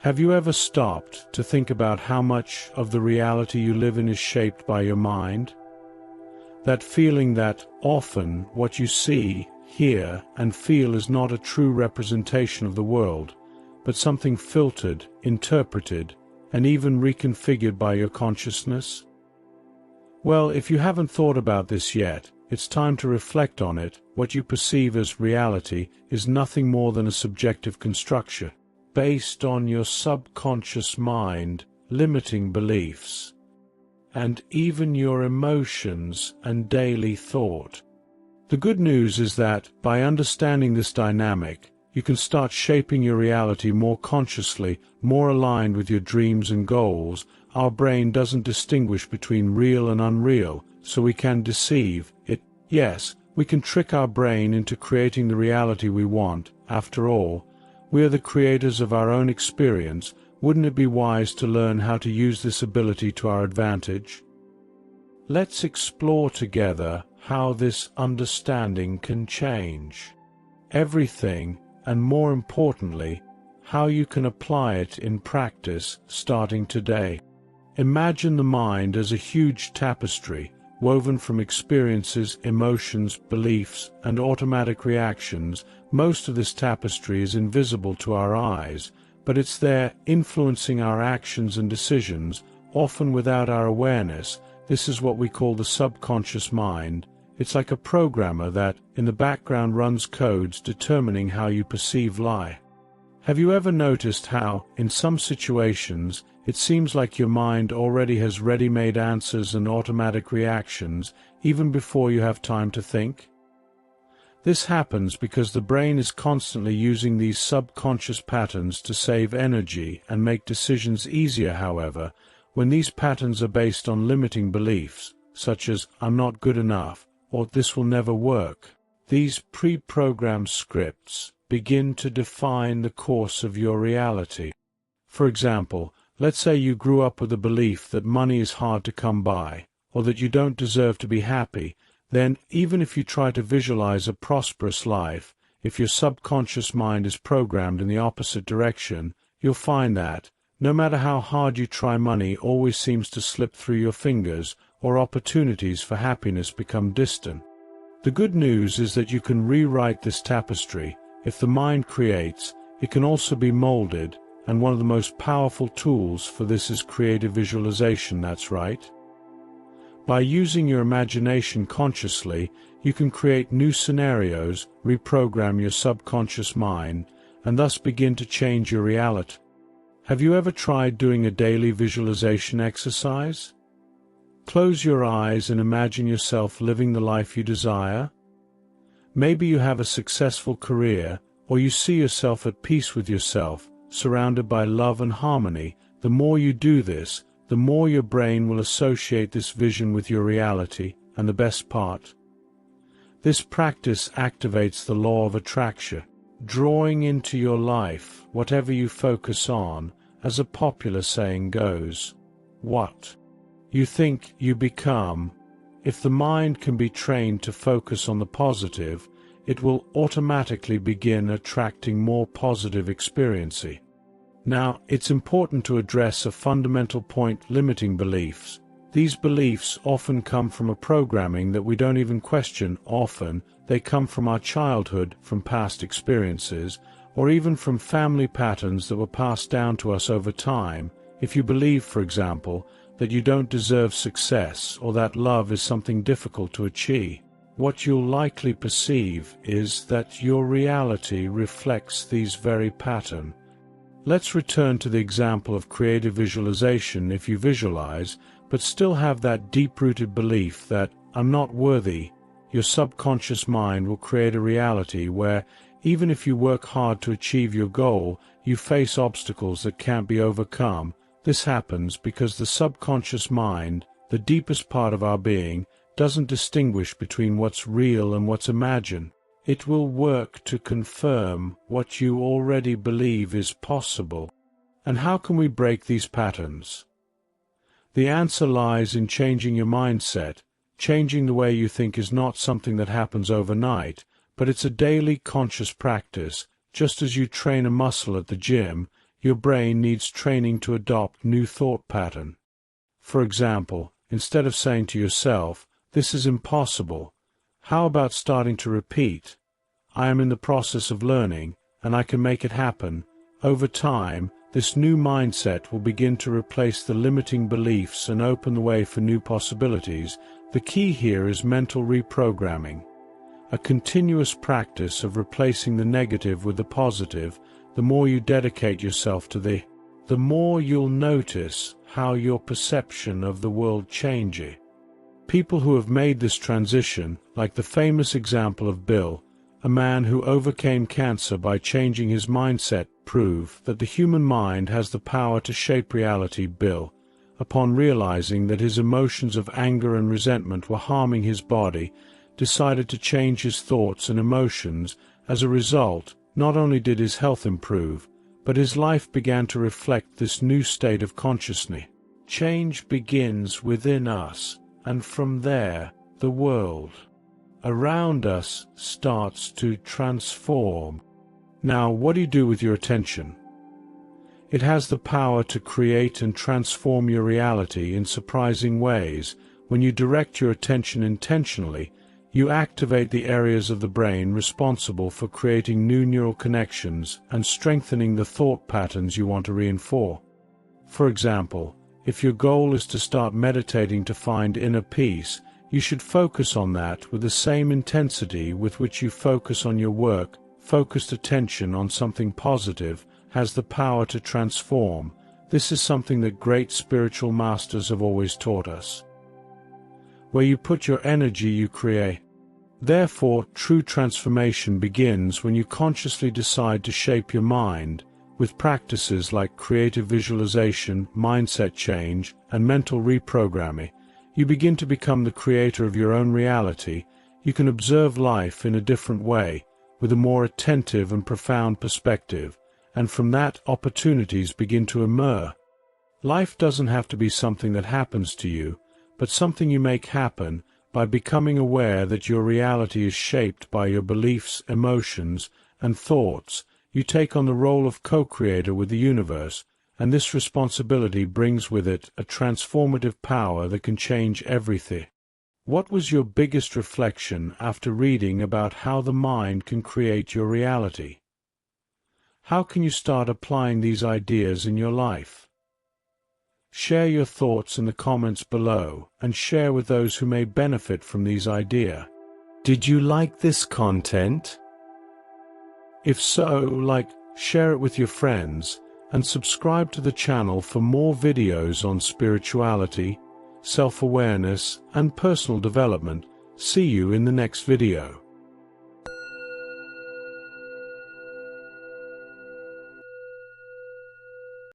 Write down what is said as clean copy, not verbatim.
Have you ever stopped to think about how much of the reality you live in is shaped by your mind? That feeling that often what you see, hear, and feel is not a true representation of the world, but something filtered, interpreted, and even reconfigured by your consciousness? Well, if you haven't thought about this yet, it's time to reflect on it. What you perceive as reality is nothing more than a subjective construction, based on your subconscious mind, limiting beliefs, and even your emotions and daily thought. The good news is that, by understanding this dynamic, you can start shaping your reality more consciously, more aligned with your dreams and goals. Our brain doesn't distinguish between real and unreal, so we can deceive it. Yes, we can trick our brain into creating the reality we want. After all, we are the creators of our own experience. Wouldn't it be wise to learn how to use this ability to our advantage? Let's explore together how this understanding can change everything, and more importantly, how you can apply it in practice starting today. Imagine the mind as a huge tapestry, woven from experiences, emotions, beliefs, and automatic reactions. Most of this tapestry is invisible to our eyes, but it's there, influencing our actions and decisions, often without our awareness. This is what we call the subconscious mind. It's like a programmer that, in the background, runs codes determining how you perceive life. Have you ever noticed how, in some situations, it seems like your mind already has ready-made answers and automatic reactions, even before you have time to think? This happens because the brain is constantly using these subconscious patterns to save energy and make decisions easier. However, when these patterns are based on limiting beliefs, such as "I'm not good enough" or "this will never work," these pre-programmed scripts begin to define the course of your reality. For example, let's say you grew up with the belief that money is hard to come by, or that you don't deserve to be happy. Then, even if you try to visualize a prosperous life, if your subconscious mind is programmed in the opposite direction, you'll find that, no matter how hard you try, money always seems to slip through your fingers, or opportunities for happiness become distant. The good news is that you can rewrite this tapestry. If the mind creates, it can also be molded, and one of the most powerful tools for this is creative visualization. That's right. By using your imagination consciously, you can create new scenarios, reprogram your subconscious mind, and thus begin to change your reality. Have you ever tried doing a daily visualization exercise? Close your eyes and imagine yourself living the life you desire. Maybe you have a successful career, or you see yourself at peace with yourself, surrounded by love and harmony. The more you do this, the more your brain will associate this vision with your reality, and the best part, this practice activates the law of attraction, drawing into your life whatever you focus on. As a popular saying goes, what you think, you become. If the mind can be trained to focus on the positive, it will automatically begin attracting more positive experiences. Now, it's important to address a fundamental point: limiting beliefs. These beliefs often come from a programming that we don't even question. Often, they come from our childhood, from past experiences, or even from family patterns that were passed down to us over time. If you believe, for example, that you don't deserve success, or that love is something difficult to achieve, what you'll likely perceive is that your reality reflects these very patterns. Let's return to the example of creative visualization. If you visualize, but still have that deep-rooted belief that "I'm not worthy," your subconscious mind will create a reality where, even if you work hard to achieve your goal, you face obstacles that can't be overcome. This happens because the subconscious mind, the deepest part of our being, doesn't distinguish between what's real and what's imagined. It will work to confirm what you already believe is possible. And how can we break these patterns? The answer lies in changing your mindset. Changing the way you think is not something that happens overnight, but it's a daily conscious practice. Just as you train a muscle at the gym, your brain needs training to adopt new thought pattern. For example, instead of saying to yourself, "This is impossible," how about starting to repeat, "I am in the process of learning, and I can make it happen." Over time, this new mindset will begin to replace the limiting beliefs and open the way for new possibilities. The key here is mental reprogramming, a continuous practice of replacing the negative with the positive. The more you dedicate yourself to the more you'll notice how your perception of the world changes. People who have made this transition, like the famous example of Bill, a man who overcame cancer by changing his mindset, prove that the human mind has the power to shape reality. Bill, upon realizing that his emotions of anger and resentment were harming his body, decided to change his thoughts and emotions. As a result, not only did his health improve, but his life began to reflect this new state of consciousness. Change begins within us, and from there, the world around us starts to transform. Now, what do you do with your attention? It has the power to create and transform your reality in surprising ways. When you direct your attention intentionally, you activate the areas of the brain responsible for creating new neural connections and strengthening the thought patterns you want to reinforce. For example, if your goal is to start meditating to find inner peace, you should focus on that with the same intensity with which you focus on your work. Focused attention on something positive has the power to transform. This is something that great spiritual masters have always taught us. Where you put your energy, you create. Therefore, true transformation begins when you consciously decide to shape your mind. With practices like creative visualization, mindset change, and mental reprogramming, you begin to become the creator of your own reality. You can observe life in a different way, with a more attentive and profound perspective, and from that opportunities begin to emerge. Life doesn't have to be something that happens to you, but something you make happen by becoming aware that your reality is shaped by your beliefs, emotions, and thoughts. You take on the role of co-creator with the universe, and this responsibility brings with it a transformative power that can change everything. What was your biggest reflection after reading about how the mind can create your reality? How can you start applying these ideas in your life? Share your thoughts in the comments below and share with those who may benefit from these ideas. Did you like this content? If so, share it with your friends, and subscribe to the channel for more videos on spirituality, self-awareness, and personal development. See you in the next video.